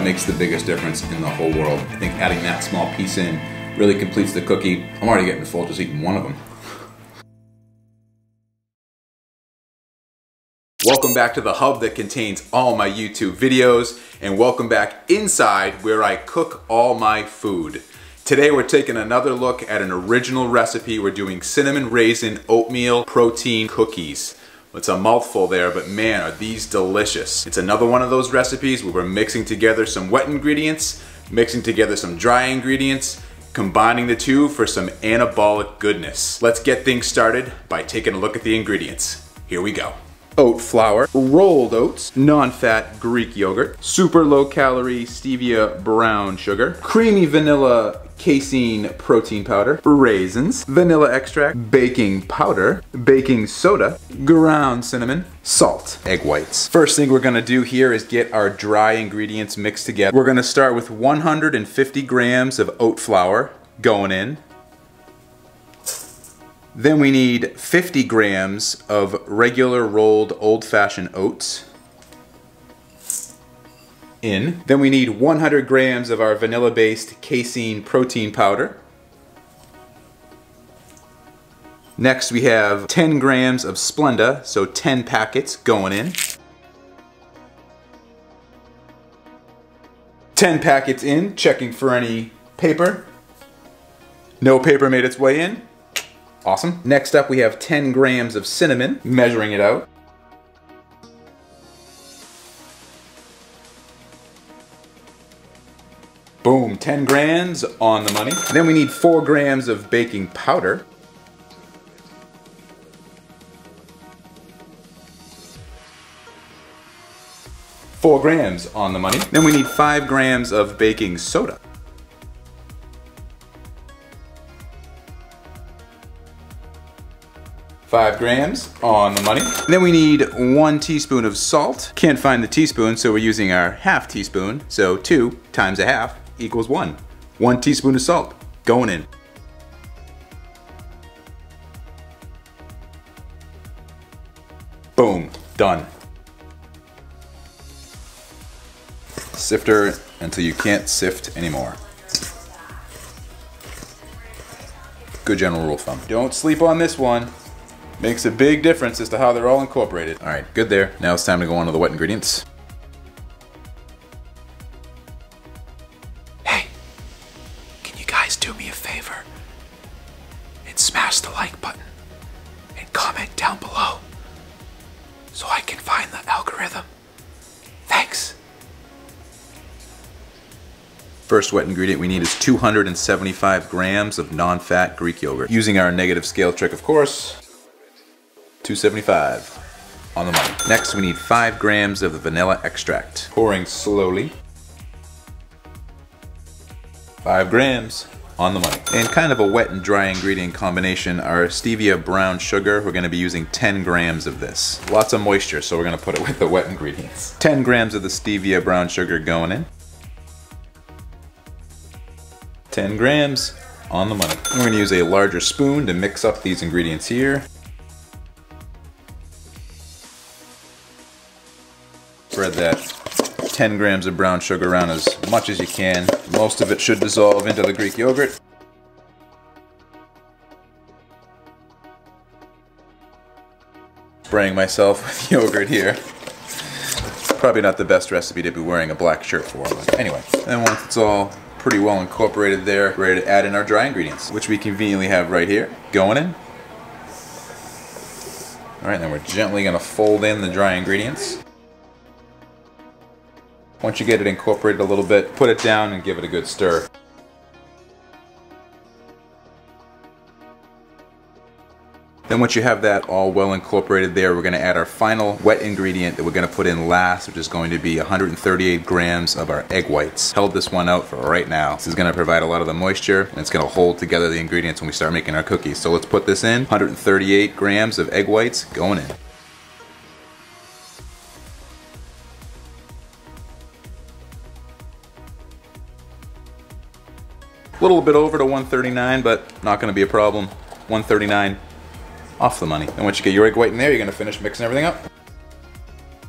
makes the biggest difference in the whole world. I think adding that small piece in really completes the cookie. I'm already getting full just eating one of them. Welcome back to the hub that contains all my YouTube videos, and welcome back inside where I cook all my food. Today we're taking another look at an original recipe. We're doing cinnamon raisin oatmeal protein cookies. It's a mouthful there, but man, are these delicious. It's another one of those recipes where we're mixing together some wet ingredients, mixing together some dry ingredients, combining the two for some anabolic goodness. Let's get things started by taking a look at the ingredients. Here we go. Oat flour, rolled oats, non-fat Greek yogurt, super low-calorie stevia brown sugar, creamy vanilla casein protein powder, raisins, vanilla extract, baking powder, baking soda, ground cinnamon, salt, egg whites. First thing we're gonna do here is get our dry ingredients mixed together. We're gonna start with 150 grams of oat flour going in. Then we need 50 grams of regular rolled old-fashioned oats in. Then we need 100 grams of our vanilla-based casein protein powder. Next we have 10 grams of Splenda, so 10 packets going in. 10 packets in, checking for any paper. No paper made its way in. Awesome. Next up we have 10 grams of cinnamon, measuring it out. Boom, 10 grams on the money. Then we need 4 grams of baking powder. Four grams on the money. Then we need 5 grams of baking soda. 5 grams on the money. Then we need 1 teaspoon of salt. Can't find the teaspoon, so we're using our half teaspoon. So 2 times a half equals 1. 1 teaspoon of salt going in. Boom, done. Sift her until you can't sift anymore. Good general rule of thumb. Don't sleep on this one. Makes a big difference as to how they're all incorporated. All right, good there. Now it's time to go on to the wet ingredients. Hey, can you guys do me a favor and smash the like button and comment down below so I can find the algorithm? Thanks. First wet ingredient we need is 275 grams of non-fat Greek yogurt. Using our negative scale trick, of course. 275 on the money. Next we need 5 grams of the vanilla extract. Pouring slowly. 5 grams on the money. And kind of a wet and dry ingredient combination, our stevia brown sugar, we're gonna be using 10 grams of this. Lots of moisture, so we're gonna put it with the wet ingredients. 10 grams of the stevia brown sugar going in. 10 grams on the money. And we're gonna use a larger spoon to mix up these ingredients here. Spread that 10 grams of brown sugar around as much as you can. Most of it should dissolve into the Greek yogurt. Spraying myself with yogurt here. Probably not the best recipe to be wearing a black shirt for, but anyway. And once it's all pretty well incorporated there, we're ready to add in our dry ingredients, which we conveniently have right here, going in. All right, then we're gently gonna fold in the dry ingredients. Once you get it incorporated a little bit, put it down and give it a good stir. Then once you have that all well incorporated there, we're going to add our final wet ingredient that we're going to put in last, which is going to be 138 grams of our egg whites. Held this one out for right now. This is going to provide a lot of the moisture, and it's going to hold together the ingredients when we start making our cookies. So let's put this in. 138 grams of egg whites going in. A little bit over to 139, but not going to be a problem. 139, off the money. And once you get your egg white in there, you're going to finish mixing everything up.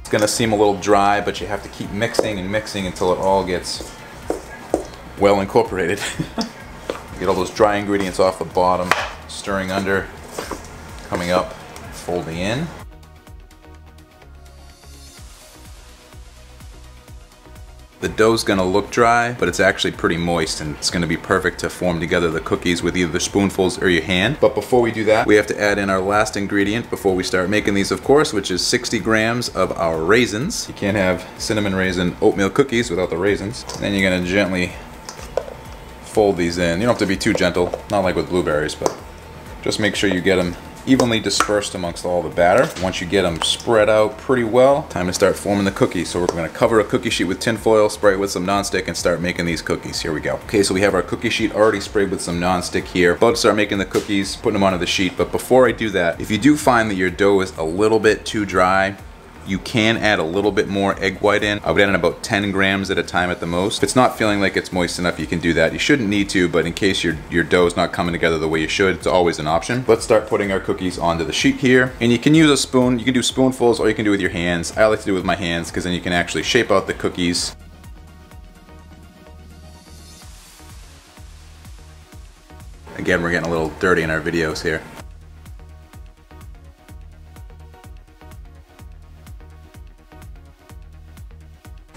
It's gonna seem a little dry, but you have to keep mixing and mixing until it all gets well incorporated. Get all those dry ingredients off the bottom, stirring under, coming up, folding in. The dough's gonna look dry, but it's actually pretty moist, and it's gonna be perfect to form together the cookies with either spoonfuls or your hand. But before we do that, we have to add in our last ingredient before we start making these, of course, which is 60 grams of our raisins. You can't have cinnamon raisin oatmeal cookies without the raisins. And then you're gonna gently fold these in. You don't have to be too gentle, not like with blueberries, but just make sure you get them evenly dispersed amongst all the batter. Once you get them spread out pretty well, time to start forming the cookies. So we're gonna cover a cookie sheet with tin foil, spray it with some nonstick, and start making these cookies. Here we go. Okay, so we have our cookie sheet already sprayed with some nonstick here. About to start making the cookies, putting them onto the sheet. But before I do that, if you do find that your dough is a little bit too dry, you can add a little bit more egg white in. I would add in about 10 grams at a time at the most. If it's not feeling like it's moist enough, you can do that. You shouldn't need to, but in case your dough is not coming together the way you should, it's always an option. Let's start putting our cookies onto the sheet here. And you can use a spoon, you can do spoonfuls, or you can do it with your hands. I like to do it with my hands because then you can actually shape out the cookies. Again, we're getting a little dirty in our videos here.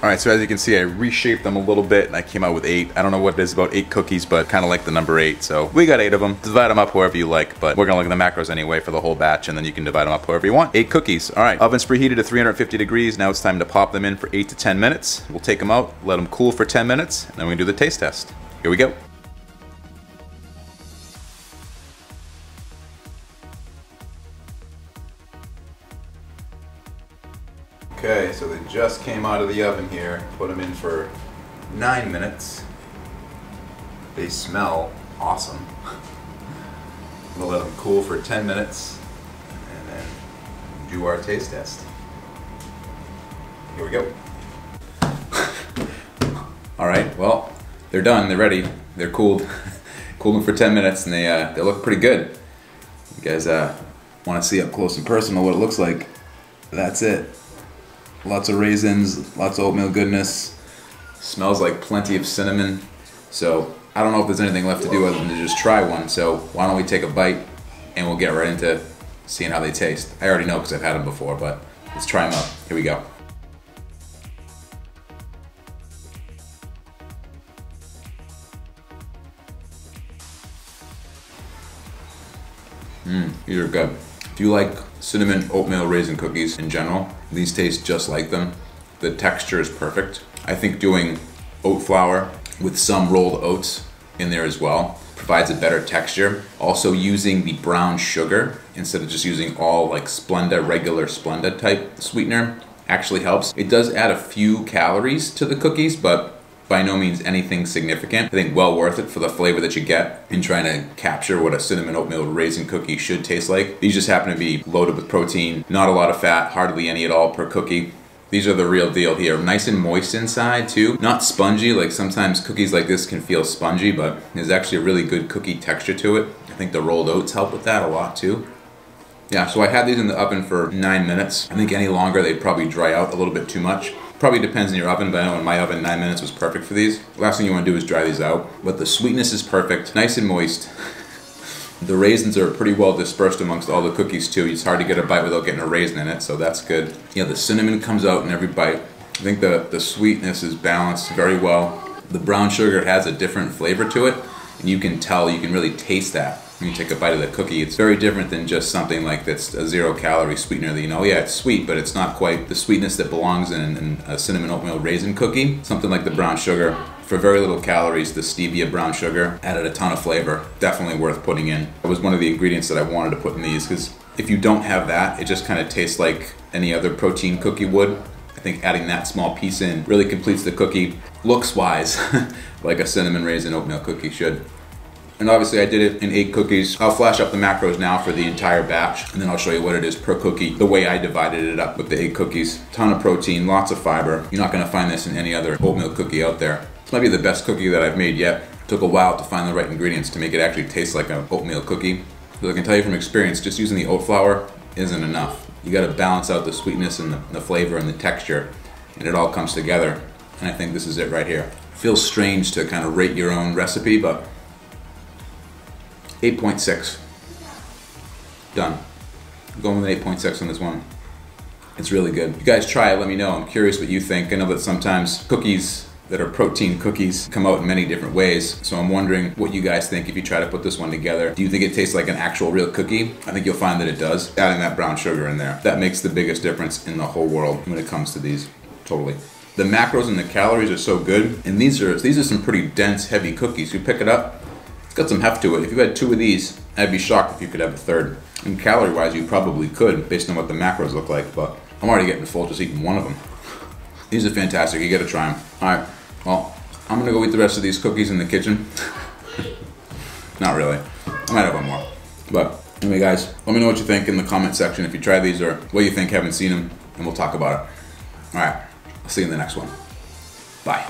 Alright, so as you can see, I reshaped them a little bit and I came out with 8. I don't know what it is about 8 cookies, but kind of like the number 8. So we got 8 of them. Divide them up however you like, but we're going to look at the macros anyway for the whole batch, and then you can divide them up however you want. 8 cookies. Alright, oven's preheated to 350 degrees. Now it's time to pop them in for 8 to 10 minutes. We'll take them out, let them cool for 10 minutes, and then we can do the taste test. Here we go. Okay, so they just came out of the oven here. Put them in for 9 minutes. They smell awesome. We'll let them cool for 10 minutes and then do our taste test. Here we go. Alright, well, they're done, they're ready, they're cooled. Cooled them for 10 minutes and they look pretty good. You guys want to see up close and personal what it looks like. That's it. Lots of raisins, lots of oatmeal goodness. Smells like plenty of cinnamon. So I don't know if there's anything left to do other than to just try one. So why don't we take a bite and we'll get right into seeing how they taste. I already know because I've had them before, but let's try them out. Here we go. These are good. If you like cinnamon oatmeal raisin cookies in general, these taste just like them. The texture is perfect. I think doing oat flour with some rolled oats in there as well provides a better texture. Also using the brown sugar instead of just using all like Splenda, regular Splenda type sweetener actually helps. It does add a few calories to the cookies, but by no means anything significant. I think well worth it for the flavor that you get in trying to capture what a cinnamon oatmeal raisin cookie should taste like. These just happen to be loaded with protein, not a lot of fat, hardly any at all per cookie. These are the real deal here. Nice and moist inside too. Not spongy, like sometimes cookies like this can feel spongy, but there's actually a really good cookie texture to it. I think the rolled oats help with that a lot too. Yeah, so I had these in the oven for 9 minutes. I think any longer they'd probably dry out a little bit too much. Probably depends on your oven, but I know in my oven 9 minutes was perfect for these. The last thing you want to do is dry these out. But the sweetness is perfect, nice and moist. The raisins are pretty well dispersed amongst all the cookies too. It's hard to get a bite without getting a raisin in it, so that's good. Yeah, the cinnamon comes out in every bite. I think the sweetness is balanced very well. The brown sugar has a different flavor to it, and you can tell, you can really taste that when you take a bite of the cookie. It's very different than just something like that's a 0-calorie sweetener that, you know, yeah, it's sweet, but it's not quite the sweetness that belongs in a cinnamon oatmeal raisin cookie. Something like the brown sugar, for very little calories, the stevia brown sugar added a ton of flavor. Definitely worth putting in. It was one of the ingredients that I wanted to put in these, because if you don't have that, it just kind of tastes like any other protein cookie would. I think adding that small piece in really completes the cookie, looks-wise, like a cinnamon raisin oatmeal cookie should. And obviously I did it in 8 cookies. I'll flash up the macros now for the entire batch, and then I'll show you what it is per cookie, the way I divided it up with the 8 cookies. Ton of protein, lots of fiber. You're not gonna find this in any other oatmeal cookie out there. This might be the best cookie that I've made yet. It took a while to find the right ingredients to make it actually taste like an oatmeal cookie. But I can tell you from experience, just using the oat flour isn't enough. You gotta balance out the sweetness and the flavor and the texture, and it all comes together. And I think this is it right here. Feels strange to kind of rate your own recipe, but 8.6. Done. I'm going with 8.6 on this one. It's really good. You guys try it, let me know. I'm curious what you think. I know that sometimes cookies that are protein cookies come out in many different ways. So I'm wondering what you guys think if you try to put this one together. Do you think it tastes like an actual real cookie? I think you'll find that it does. Adding that brown sugar in there, that makes the biggest difference in the whole world when it comes to these, totally. The macros and the calories are so good, and these are some pretty dense, heavy cookies. You pick it up, it's got some heft to it. If you had 2 of these, I'd be shocked if you could have a third. And calorie-wise, you probably could, based on what the macros look like, but I'm already getting full just eating one of them. These are fantastic, you gotta try them. All right, well, I'm gonna go eat the rest of these cookies in the kitchen. Not really, I might have one more. But anyway guys, let me know what you think in the comment section if you try these or what you think, haven't seen them, and we'll talk about it. All right, I'll see you in the next one. Bye.